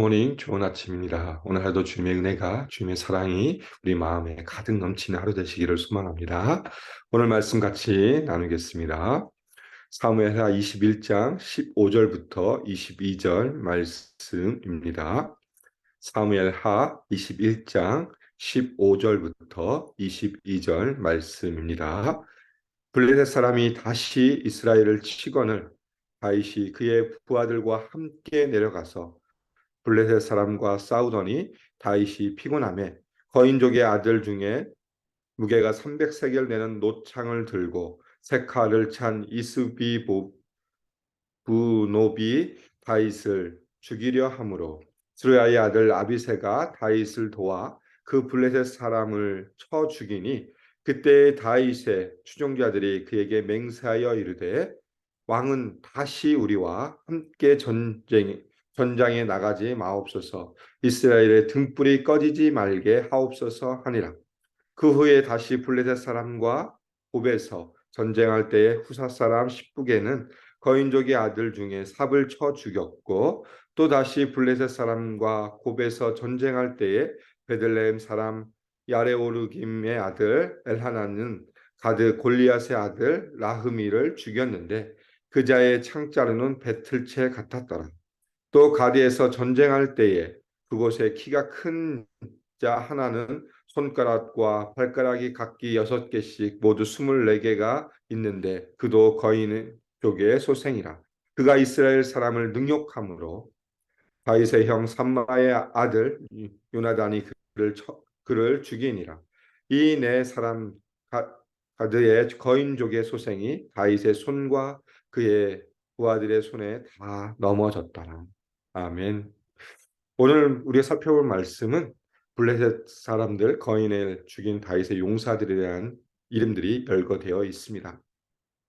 굿모닝, 좋은 아침입니다. 오늘 하루도 주님의 은혜가, 주님의 사랑이 우리 마음에 가득 넘치는 하루 되시기를 소망합니다. 오늘 말씀 같이 나누겠습니다. 사무엘하 21장 15절부터 22절 말씀입니다. 사무엘하 21장 15절부터 22절 말씀입니다. 블레셋 사람이 다시 이스라엘을 치거늘 다윗이 그의 부하들과 함께 내려가서 블레셋 사람과 싸우더니 다윗이 피곤하매 거인족의 아들 중에 무게가 300세겔 되는 노창을 들고 세 칼을 찬 이스비노비 다윗을 죽이려 하므로 스루야의 아들 아비새가 다윗을 도와 그 블레셋 사람을 쳐 죽이니 그때 다윗의 추종자들이 그에게 맹세하여 이르되 왕은 다시 우리와 함께 전장에 나가지 마옵소서. 이스라엘의 등불이 꺼지지 말게 하옵소서 하니라. 그 후에 다시 블레셋 사람과 곱에서 전쟁할 때에 후사 사람 십부게는 거인족의 아들 중에 삽을 쳐 죽였고 또 다시 블레셋 사람과 곱에서 전쟁할 때에 베들레헴 사람 야레오르김의 아들 엘하나는 가드 골리앗의 아들 라흐미를 죽였는데 그 자의 창자루는 배틀채 같았더라. 또 가디에서 전쟁할 때에 그곳에 키가 큰 자 하나는 손가락과 발가락이 각기 6개씩 모두 24개가 있는데 그도 거인 족의 소생이라. 그가 이스라엘 사람을 능욕함으로 다윗의 형 삼마의 아들 요나단이 그를 죽이니라. 이 네 사람 가드의 거인족의 소생이 다윗의 손과 그의 부하들의 손에 다 넘어졌더라. 아멘. 오늘 우리가 살펴볼 말씀은 블레셋 사람들 거인을 죽인 다윗의 용사들에 대한 이름들이 열거되어 있습니다.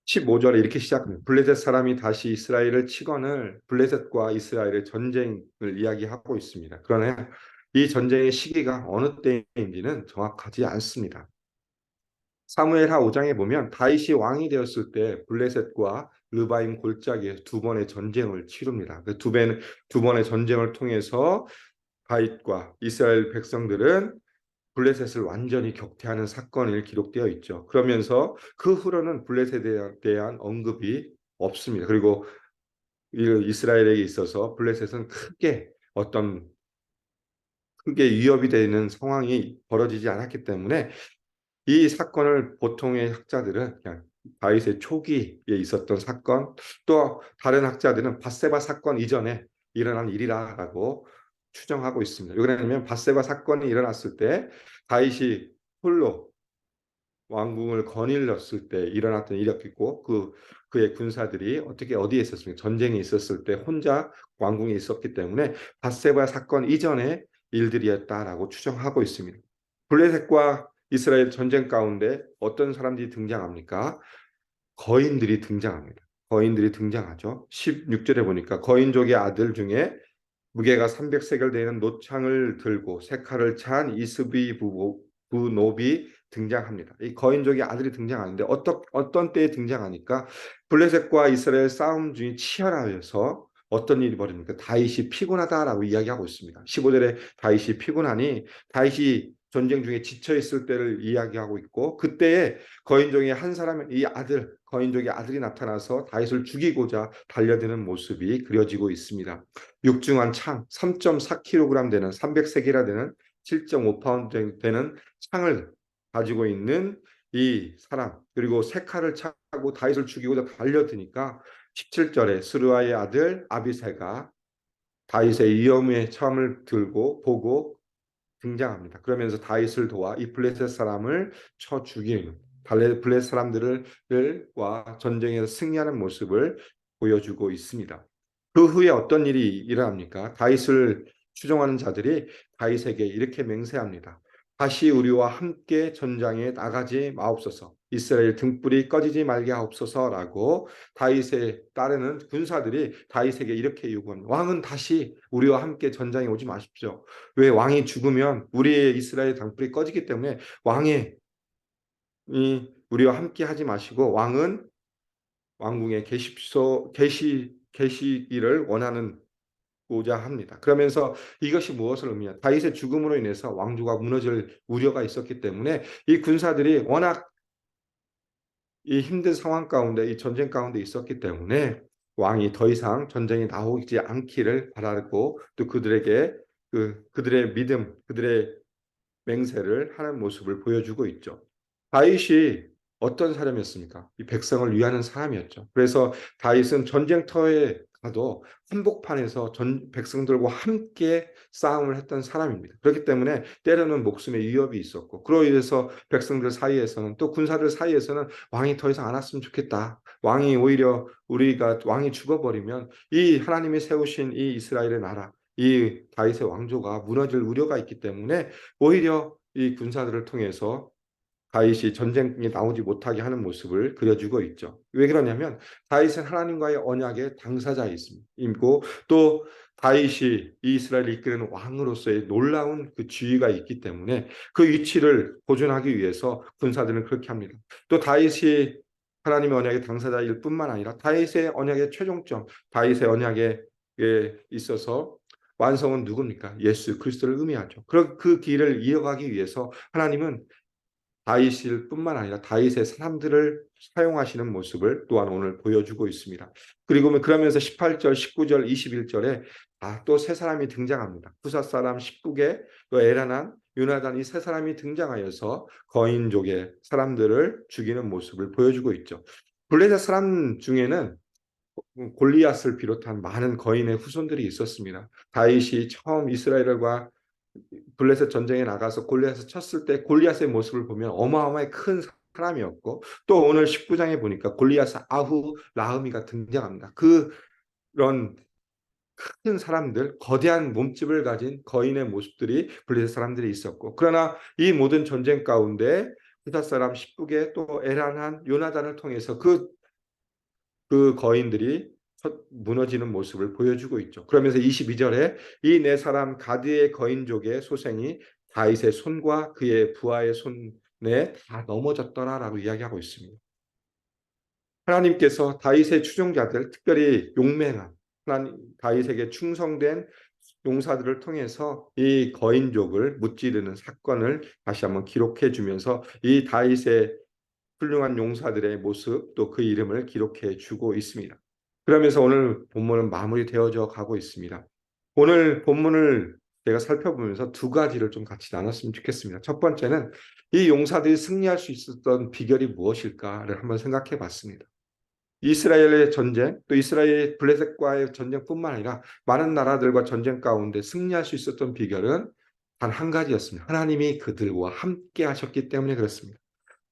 15절에 이렇게 시작합니다. 블레셋 사람이 다시 이스라엘을 치거늘 블레셋과 이스라엘의 전쟁을 이야기하고 있습니다. 그러나 이 전쟁의 시기가 어느 때인지는 정확하지 않습니다. 사무엘하 5장에 보면 다윗이 왕이 되었을 때 블레셋과 르바임 골짜기에서 두 번의 전쟁을 치릅니다. 그 두 번의 전쟁을 통해서 다윗과 이스라엘 백성들은 블레셋을 완전히 격퇴하는 사건이 기록되어 있죠. 그러면서 그 후로는 블레셋에 대한 언급이 없습니다. 그리고 이스라엘에게 있어서 블레셋은 크게 위협이 되는 상황이 벌어지지 않았기 때문에 이 사건을 보통의 학자들은 그냥 다윗의 초기에 있었던 사건, 또 다른 학자들은 밧세바 사건 이전에 일어난 일이라고 추정하고 있습니다. 왜냐하면 밧세바 사건이 일어났을 때 다윗이 홀로 왕궁을 거닐렀을 때 일어났던 일이었고 그의 군사들이 어디에 있었습니까? 전쟁이 있었을 때 혼자 왕궁에 있었기 때문에 밧세바 사건 이전의 일들이었다라고 추정하고 있습니다. 블레셋과 이스라엘 전쟁 가운데 어떤 사람들이 등장합니까? 거인들이 등장합니다. 거인들이 등장하죠. 16절에 보니까 거인족의 아들 중에 무게가 300세겔 되는 노창을 들고 세 칼을 찬 이스비 부노비 등장합니다. 이 거인족의 아들이 등장하는데 어떤 때에 등장하니까 블레셋과 이스라엘 싸움 중이 치열하여서 어떤 일이 벌어집니까? 다윗이 피곤하다라고 이야기하고 있습니다. 15절에 다윗이 피곤하니 다윗이 전쟁 중에 지쳐 있을 때를 이야기하고 있고 그때에 거인족의 한 사람의 거인족의 아들이 나타나서 다윗을 죽이고자 달려드는 모습이 그려지고 있습니다. 육중한 창 3.4kg 되는 300세기라 되는 7.5파운드 되는 창을 가지고 있는 이 사람 그리고 세 칼을 차고 다윗을 죽이고자 달려드니까 17절에 스루아의 아들 아비새가 다윗의 위험의 처함을 들고 보고 등장합니다. 그러면서 다윗을 도와 이 블레셋 사람을 쳐 죽이는 블레셋 사람들과 전쟁에서 승리하는 모습을 보여주고 있습니다. 그 후에 어떤 일이 일어납니까? 다윗을 추종하는 자들이 다윗에게 이렇게 맹세합니다. 다시 우리와 함께 전장에 나가지 마옵소서. 이스라엘 등불이 꺼지지 말게 하옵소서라고 다윗에 따르는 군사들이 다윗에게 이렇게 요구합니다. 왕은 다시 우리와 함께 전장에 오지 마십시오. 왜 왕이 죽으면 우리의 이스라엘 등불이 꺼지기 때문에 왕이 우리와 함께 하지 마시고 왕은 왕궁에 계시기를 원하는 고자 합니다. 그러면서 이것이 무엇을 의미하냐? 다윗의 죽음으로 인해서 왕조가 무너질 우려가 있었기 때문에 이 군사들이 워낙 이 힘든 상황 가운데 이 전쟁 가운데 있었기 때문에 왕이 더 이상 전쟁이 나오지 않기를 바라고 또 그들에게 그들의 믿음, 그들의 맹세를 하는 모습을 보여주고 있죠. 다윗이 어떤 사람이었습니까? 이 백성을 위하는 사람이었죠. 그래서 다윗은 전쟁터에 가도 한복판에서 백성들과 함께 싸움을 했던 사람입니다. 그렇기 때문에 때로는 목숨의 위협이 있었고, 그로 인해서 백성들 사이에서는 또 군사들 사이에서는 왕이 더 이상 안 왔으면 좋겠다. 왕이 오히려 우리가 왕이 죽어버리면 이 하나님이 세우신 이 이스라엘의 나라, 이 다윗의 왕조가 무너질 우려가 있기 때문에 오히려 이 군사들을 통해서 다윗이 전쟁에 나오지 못하게 하는 모습을 그려주고 있죠. 왜 그러냐면 다윗은 하나님과의 언약의 당사자이고 또 다윗이 이스라엘을 이끄는 왕으로서의 놀라운 그 지위가 있기 때문에 그 위치를 보존하기 위해서 군사들은 그렇게 합니다. 또 다윗이 하나님의 언약의 당사자일 뿐만 아니라 다윗의 언약의 최종점, 다윗의 언약에 있어서 완성은 누굽니까? 예수 그리스도를 의미하죠. 그 길을 이어가기 위해서 하나님은 다윗일 뿐만 아니라 다윗의 사람들을 사용하시는 모습을 또한 오늘 보여주고 있습니다. 그리고 그러면서 18절, 19절, 21절에 또 세 사람이 등장합니다. 후사 사람 19개, 또 에라난, 요나단 이 세 사람이 등장하여서 거인족의 사람들을 죽이는 모습을 보여주고 있죠. 블레셋 사람 중에는 골리앗을 비롯한 많은 거인의 후손들이 있었습니다. 다윗이 처음 이스라엘과 블레셋 전쟁에 나가서 골리앗을 쳤을 때 골리앗의 모습을 보면 어마어마하게 큰 사람이었고 또 오늘 19장에 보니까 골리앗 아후 라흐미가 등장합니다. 그런 큰 사람들, 거대한 몸집을 가진 거인의 모습들이 블레셋 사람들이 있었고 그러나 이 모든 전쟁 가운데 후다 사람 10국의 또 에란한 요나단을 통해서 그 거인들이 무너지는 모습을 보여주고 있죠. 그러면서 22절에 이 네 사람 가드의 거인족의 소생이 다윗의 손과 그의 부하의 손에 다 넘어졌더라라고 이야기하고 있습니다. 하나님께서 다윗의 추종자들, 특별히 용맹한 다윗에게 충성된 용사들을 통해서 이 거인족을 무찌르는 사건을 다시 한번 기록해 주면서 이 다윗의 훌륭한 용사들의 모습 또 그 이름을 기록해 주고 있습니다. 그러면서 오늘 본문은 마무리되어져 가고 있습니다. 오늘 본문을 제가 살펴보면서 두 가지를 좀 같이 나눴으면 좋겠습니다. 첫 번째는 이 용사들이 승리할 수 있었던 비결이 무엇일까를 한번 생각해 봤습니다. 이스라엘의 전쟁, 또 이스라엘 블레셋과의 전쟁뿐만 아니라 많은 나라들과 전쟁 가운데 승리할 수 있었던 비결은 단 한 가지였습니다. 하나님이 그들과 함께 하셨기 때문에 그렇습니다.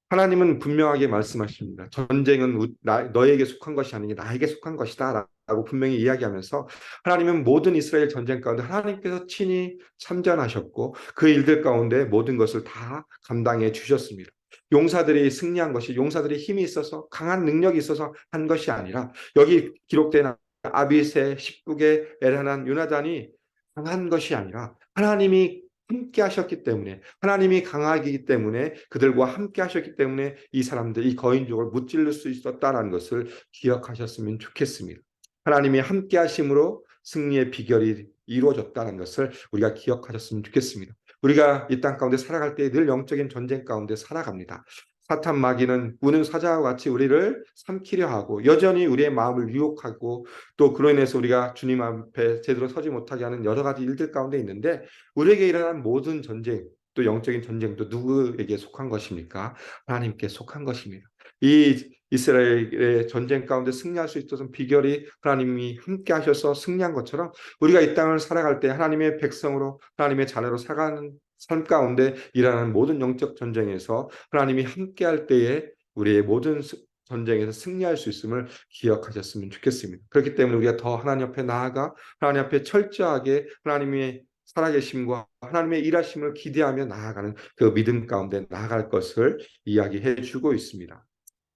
하나님은 분명하게 말씀하십니다. 전쟁은 너에게 속한 것이 아니니 나에게 속한 것이다 라고 분명히 이야기하면서 하나님은 모든 이스라엘 전쟁 가운데 하나님께서 친히 참전하셨고 그 일들 가운데 모든 것을 다 감당해 주셨습니다. 용사들이 승리한 것이 용사들이 힘이 있어서 강한 능력이 있어서 한 것이 아니라 여기 기록된 아비새 10국의 엘하난 요나단이 강한 것이 아니라 하나님이 함께 하셨기 때문에 하나님이 강하기 때문에 그들과 함께 하셨기 때문에 이 사람들 이 거인족을 무찌를 수 있었다라는 것을 기억하셨으면 좋겠습니다. 하나님이 함께 하심으로 승리의 비결이 이루어졌다는 것을 우리가 기억하셨으면 좋겠습니다. 우리가 이 땅 가운데 살아갈 때 늘 영적인 전쟁 가운데 살아갑니다. 사탄 마귀는 우는 사자와 같이 우리를 삼키려 하고 여전히 우리의 마음을 유혹하고 또 그로 인해서 우리가 주님 앞에 제대로 서지 못하게 하는 여러 가지 일들 가운데 있는데 우리에게 일어난 모든 전쟁 또 영적인 전쟁도 누구에게 속한 것입니까? 하나님께 속한 것입니다. 이 이스라엘의 전쟁 가운데 승리할 수 있었던 비결이 하나님이 함께 하셔서 승리한 것처럼 우리가 이 땅을 살아갈 때 하나님의 백성으로 하나님의 자녀로 살아가는 삶 가운데 일어나는 모든 영적 전쟁에서 하나님이 함께할 때에 우리의 모든 전쟁에서 승리할 수 있음을 기억하셨으면 좋겠습니다. 그렇기 때문에 우리가 더 하나님 앞에 나아가 하나님 앞에 철저하게 하나님의 살아계심과 하나님의 일하심을 기대하며 나아가는 그 믿음 가운데 나아갈 것을 이야기해 주고 있습니다.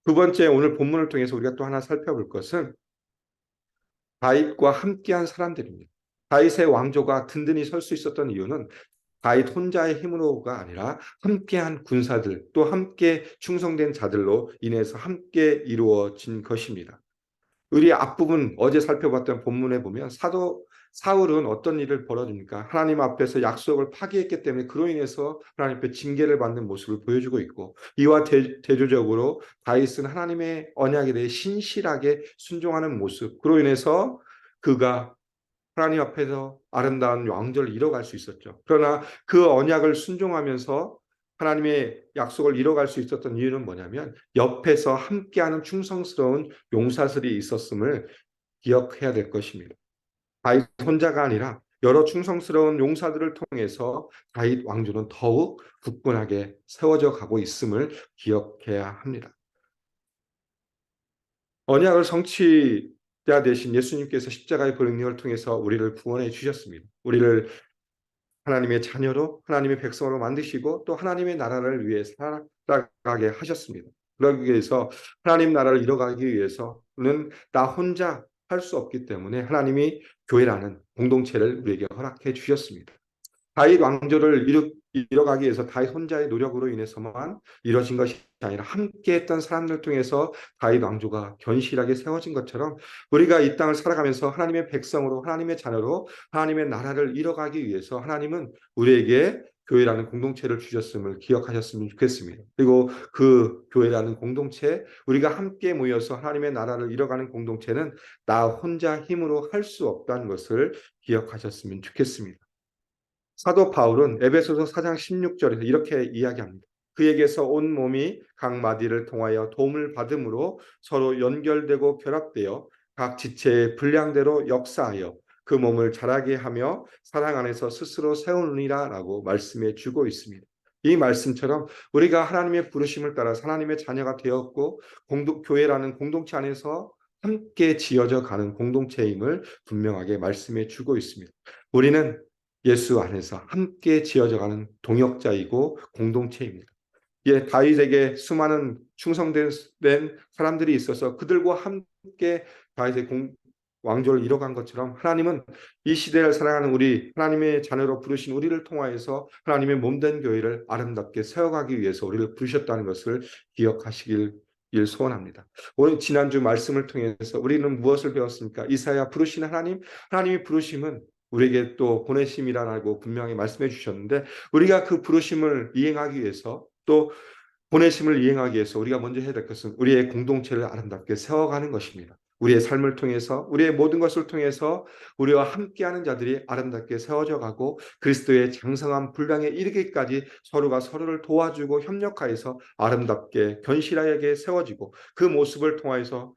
두 번째 오늘 본문을 통해서 우리가 또 하나 살펴볼 것은 다윗과 함께한 사람들입니다. 다윗의 왕조가 든든히 설 수 있었던 이유는 다윗 혼자의 힘으로가 아니라 함께한 군사들 또 함께 충성된 자들로 인해서 함께 이루어진 것입니다. 우리 앞부분 어제 살펴봤던 본문에 보면 사울은 어떤 일을 벌어집니까? 하나님 앞에서 약속을 파기했기 때문에 그로 인해서 하나님 앞에 징계를 받는 모습을 보여주고 있고, 이와 대조적으로 다윗은 하나님의 언약에 대해 신실하게 순종하는 모습, 그로 인해서 그가 하나님 앞에서 아름다운 왕절을 이뤄갈 수 있었죠. 그러나 그 언약을 순종하면서 하나님의 약속을 이뤄갈 수 있었던 이유는 뭐냐면 옆에서 함께하는 충성스러운 용사들이 있었음을 기억해야 될 것입니다. 다윗 혼자가 아니라 여러 충성스러운 용사들을 통해서 다윗 왕조는 더욱 굳건하게 세워져 가고 있음을 기억해야 합니다. 언약을 성취자 되신 예수님께서 십자가의 그 능력을 통해서 우리를 구원해 주셨습니다. 우리를 하나님의 자녀로 하나님의 백성으로 만드시고 또 하나님의 나라를 위해 살아가게 하셨습니다. 그러기 위해서 하나님 나라를 이뤄가기 위해서는 나 혼자 할 수 없기 때문에 하나님이 교회라는 공동체를 우리에게 허락해 주셨습니다. 다윗 왕조를 이뤄가기 위해서 다윗 혼자의 노력으로 인해서만 이뤄진 것이 아니라 함께했던 사람들 통해서 다윗 왕조가 견실하게 세워진 것처럼 우리가 이 땅을 살아가면서 하나님의 백성으로 하나님의 자녀로 하나님의 나라를 이뤄가기 위해서 하나님은 우리에게 교회라는 공동체를 주셨음을 기억하셨으면 좋겠습니다. 그리고 그 교회라는 공동체, 우리가 함께 모여서 하나님의 나라를 이뤄가는 공동체는 나 혼자 힘으로 할 수 없다는 것을 기억하셨으면 좋겠습니다. 사도 바울은 에베소서 4장 16절에서 이렇게 이야기합니다. 그에게서 온 몸이 각 마디를 통하여 도움을 받음으로 서로 연결되고 결합되어 각 지체의 분량대로 역사하여 그 몸을 자라게 하며 사랑 안에서 스스로 세우느니라라고 말씀해 주고 있습니다. 이 말씀처럼 우리가 하나님의 부르심을 따라 하나님의 자녀가 되었고 교회라는 공동체 안에서 함께 지어져 가는 공동체임을 분명하게 말씀해 주고 있습니다. 우리는 예수 안에서 함께 지어져가는 동역자이고 공동체입니다. 예, 다윗에게 수많은 충성된 사람들이 있어서 그들과 함께 다윗의 왕조를 이뤄간 것처럼 하나님은 이 시대를 살아가는 우리 하나님의 자녀로 부르신 우리를 통하여서 하나님의 몸된 교회를 아름답게 세워가기 위해서 우리를 부르셨다는 것을 기억하시길 소원합니다. 오늘 지난주 말씀을 통해서 우리는 무엇을 배웠습니까? 이사야 부르신 하나님, 하나님의 부르심은 우리에게 또 보내심이라고 분명히 말씀해 주셨는데 우리가 그 부르심을 이행하기 위해서 또 보내심을 이행하기 위해서 우리가 먼저 해야 될 것은 우리의 공동체를 아름답게 세워가는 것입니다. 우리의 삶을 통해서 우리의 모든 것을 통해서 우리와 함께하는 자들이 아름답게 세워져 가고 그리스도의 장성한 분량에 이르기까지 서로가 서로를 도와주고 협력하여서 아름답게 견실하게 세워지고 그 모습을 통하여서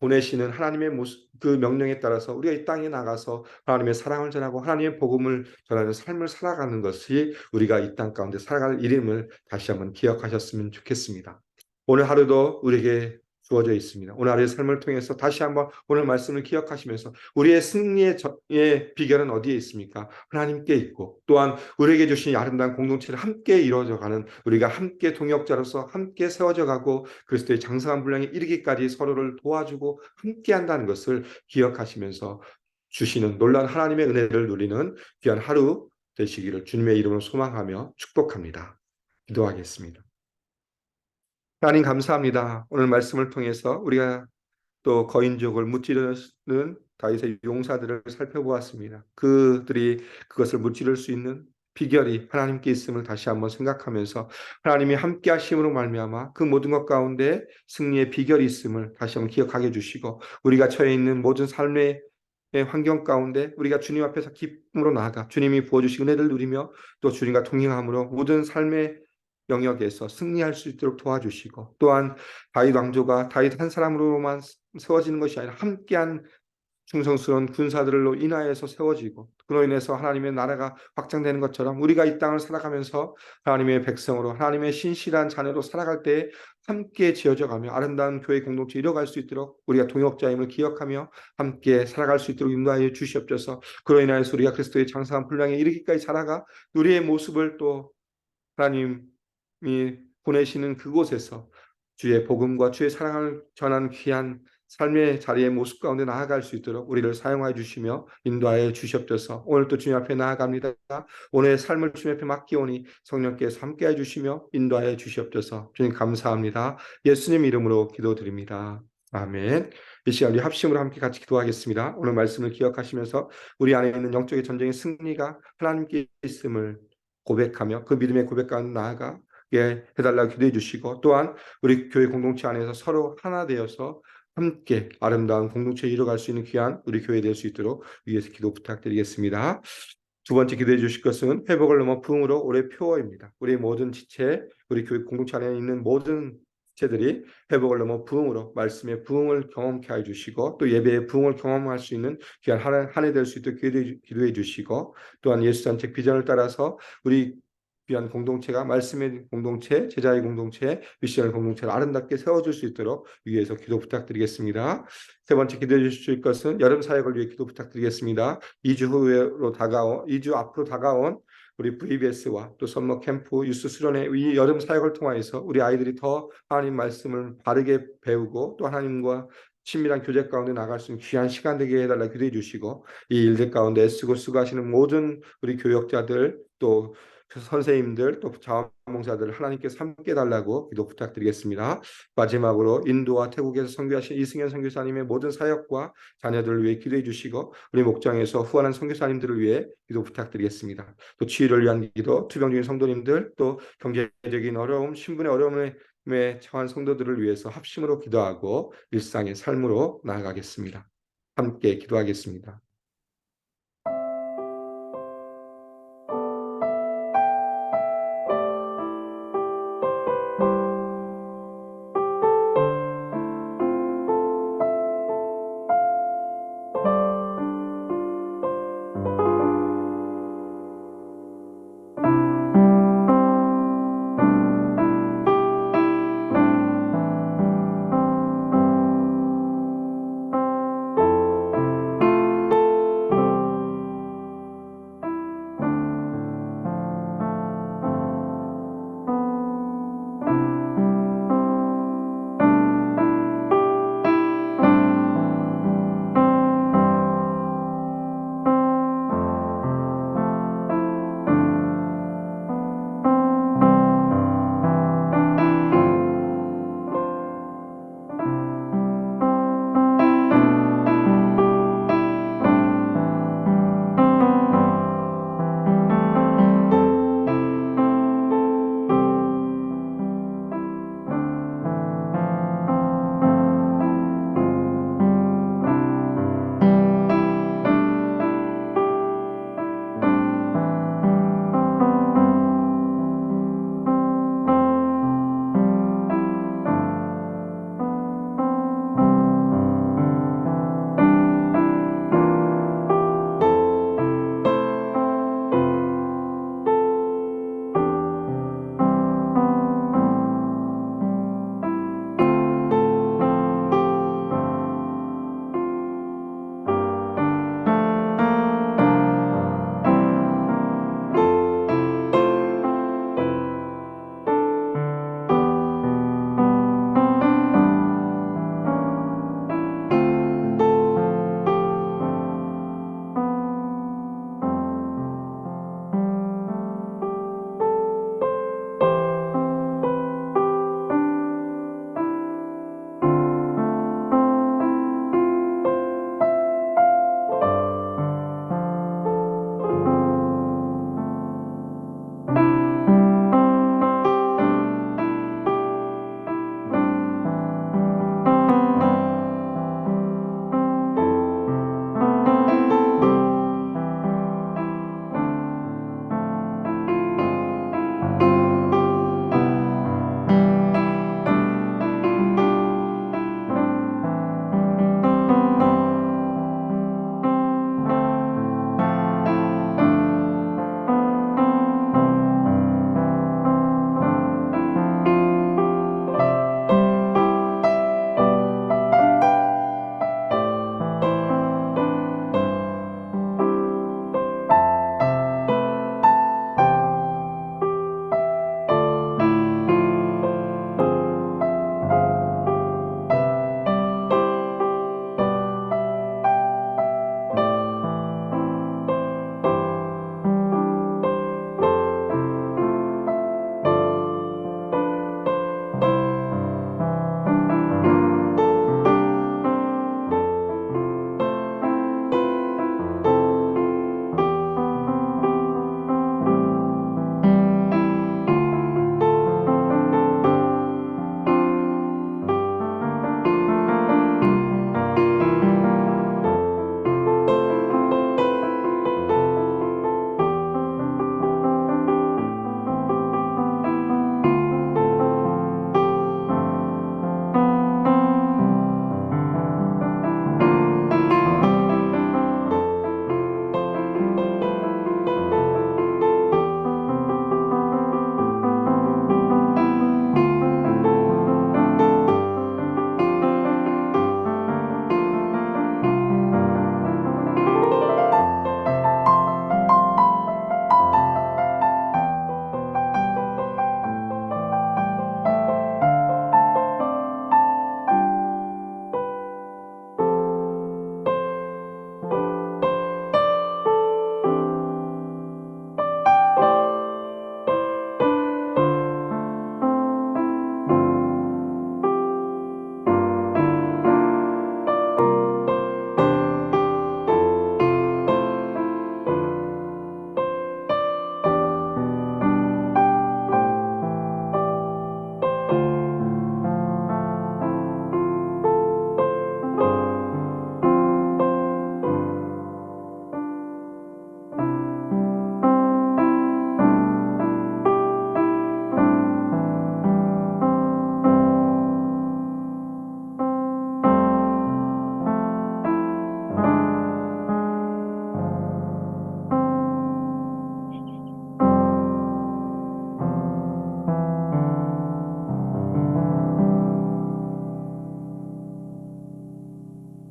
보내시는 하나님의 모습, 그 명령에 따라서 우리가 이 땅에 나가서 하나님의 사랑을 전하고 하나님의 복음을 전하는 삶을 살아가는 것이 우리가 이 땅 가운데 살아갈 일임을 다시 한번 기억하셨으면 좋겠습니다. 오늘 하루도 우리에게 주어져 있습니다. 오늘 하루의 삶을 통해서 다시 한번 오늘 말씀을 기억하시면서 우리의 승리의 비결은 어디에 있습니까? 하나님께 있고 또한 우리에게 주신 아름다운 공동체를 함께 이루어져가는 우리가 함께 동역자로서 함께 세워져가고 그리스도의 장성한 분량에 이르기까지 서로를 도와주고 함께한다는 것을 기억하시면서 주시는 놀라운 하나님의 은혜를 누리는 귀한 하루 되시기를 주님의 이름으로 소망하며 축복합니다. 기도하겠습니다. 하나님 감사합니다. 오늘 말씀을 통해서 우리가 또 거인족을 무찌르는 다윗의 용사들을 살펴보았습니다. 그들이 그것을 무찌를 수 있는 비결이 하나님께 있음을 다시 한번 생각하면서 하나님이 함께 하심으로 말미암아 그 모든 것 가운데 승리의 비결이 있음을 다시 한번 기억하게 해주시고 우리가 처해 있는 모든 삶의 환경 가운데 우리가 주님 앞에서 기쁨으로 나아가 주님이 부어주신 은혜를 누리며 또 주님과 동행함으로 모든 삶의 영역에서 승리할 수 있도록 도와주시고 또한 다윗 왕조가 다윗 한 사람으로만 세워지는 것이 아니라 함께한 충성스러운 군사들로 인하여서 세워지고 그로 인해서 하나님의 나라가 확장되는 것처럼 우리가 이 땅을 살아가면서 하나님의 백성으로 하나님의 신실한 자녀로 살아갈 때 함께 지어져가며 아름다운 교회 공동체 이뤄갈 수 있도록 우리가 동역자임을 기억하며 함께 살아갈 수 있도록 인도하여 주시옵소서. 그로 인하여서 우리가 그리스도의 장성한 분량에 이르기까지 살아가 우리의 모습을 또 하나님이 보내시는 그곳에서 주의 복음과 주의 사랑을 전하는 귀한 삶의 자리의 모습 가운데 나아갈 수 있도록 우리를 사용하여 주시며 인도하여 주시옵소서. 오늘 또 주님 앞에 나아갑니다. 오늘의 삶을 주님 앞에 맡기오니 성령께서 함께해 주시며 인도하여 주시옵소서. 주님 감사합니다. 예수님 이름으로 기도드립니다. 아멘. 이 시간 우리 합심으로 함께 같이 기도하겠습니다. 오늘 말씀을 기억하시면서 우리 안에 있는 영적인 전쟁의 승리가 하나님께 있음을 고백하며 그 믿음의 고백 가운데 나아가게 해달라고 기도해 주시고, 또한 우리 교회 공동체 안에서 서로 하나 되어서 함께 아름다운 공동체를 이뤄갈 수 있는 귀한 우리 교회 될 수 있도록 위에서 기도 부탁드리겠습니다. 두 번째 기도해 주실 것은 회복을 넘어 부흥으로 올해 표어입니다. 우리 모든 지체, 우리 교회 공동체 안에 있는 모든 지체들이 회복을 넘어 부흥으로 말씀의 부흥을 경험케 해 주시고, 또 예배의 부흥을 경험할 수 있는 귀한 한 해 될 수 있도록 기도해 주시고, 또한 예수 산책 비전을 따라서 우리 귀한 공동체가 말씀의 공동체, 제자의 공동체, 미션의 공동체를 아름답게 세워줄 수 있도록 위에서 기도 부탁드리겠습니다. 세 번째 기도해 주실 것은 여름 사역을 위해 기도 부탁드리겠습니다. 2주 앞으로 다가온 우리 VBS와 또 썸머 캠프 유스 수련회 이 여름 사역을 통하여서 우리 아이들이 더 하나님 말씀을 바르게 배우고 또 하나님과 친밀한 교제 가운데 나갈 수 있는 귀한 시간 되게 해달라 기도해 주시고, 이 일들 가운데 애쓰고 수고하시는 모든 우리 교역자들, 또 선생님들, 또 자원봉사들 하나님께서 함께 달라고 기도 부탁드리겠습니다. 마지막으로 인도와 태국에서 선교하신 이승현 선교사님의 모든 사역과 자녀들을 위해 기도해 주시고, 우리 목장에서 후원한 선교사님들을 위해 기도 부탁드리겠습니다. 또 치유를 위한 기도, 투병 중인 성도님들, 또 경제적인 어려움, 신분의 어려움에 처한 성도들을 위해서 합심으로 기도하고 일상의 삶으로 나아가겠습니다. 함께 기도하겠습니다.